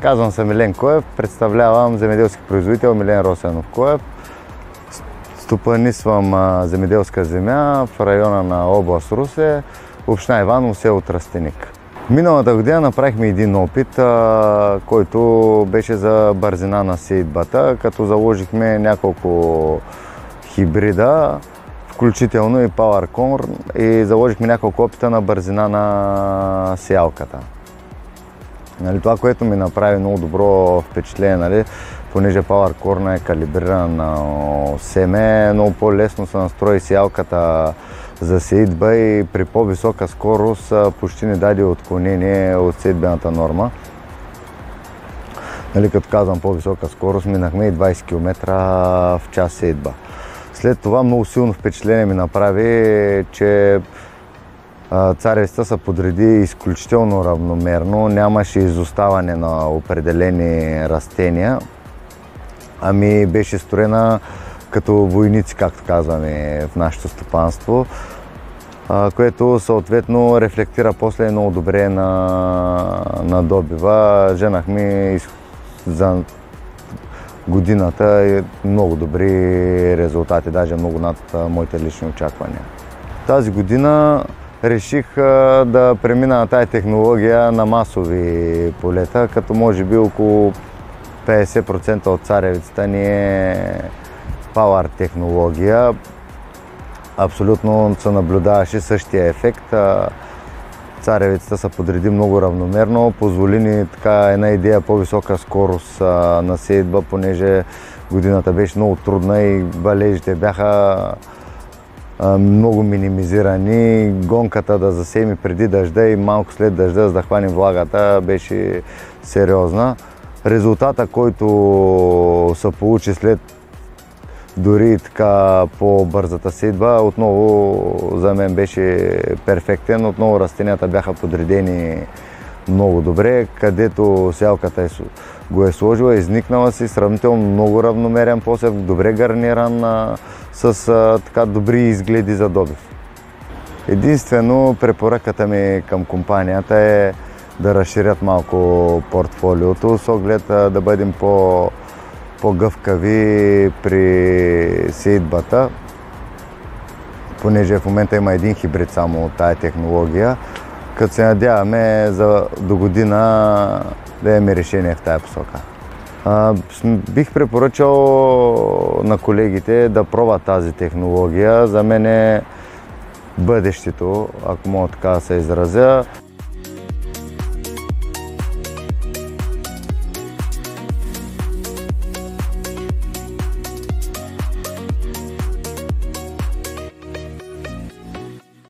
Казвам се Милен Коев, представлявам земеделски производител Милен Росенов Коев. Стопанисвам земеделска земя в района на област Русе, община Иваново, село Тръстеник. Миналата година направихме един опит, който беше за бързина на сеитбата, като заложихме няколко хибрида, включително и PowerCorn, и заложихме няколко опита на бързина на сеялката. Това, което ми направи много добро впечатление, понеже PowerCorn е калибрирано семе, много по-лесно се настрои сеялката за сеитба и при по-висока скорост почти не даде отклонение от сеитбената норма. Като казвам по-висока скорост, минахме и 20 км в час сеитба. След това много силно впечатление ми направи, че царевицата се подреди изключително равномерно, нямаше изоставане на определени растения, ами беше строена като войници, както казваме в нашето стопанство, което съответно рефлектира после много добре на добива. Женахме за годината много добри резултати, даже много над моите лични очаквания. Тази година реших да премина на тази технология на масови полета, като може би около 50% от царевицата ни е Power технология. Абсолютно се наблюдаваше същия ефект. Царевицата се подреди много равномерно, позволи ни една идея по-висока скорост на сеитба, понеже годината беше много трудна и валежите бяха много минимизирани. Гонката да засеем преди дъжда и малко след дъжда, за да хванем влагата, беше сериозна. Резултата, който се получи след дори така по-бързата сеитба, отново за мен беше перфектен. Отново растенията бяха подредени много добре, където сеялката го е сложила, изникнала си, сравнително много равномерен посев, добре гарниран, с добри изгледи за добив. Единствено препоръката ми към компанията е да разширят малко портфолиото, с оглед да бъдем по-гъвкави при сеитбата, понеже в момента има един хибрид само от тая технология, като се надяваме до година да имаме решение в тая посока. Бих препоръчал на колегите да пробват тази технология. За мен е бъдещето, ако мога така да се изразя.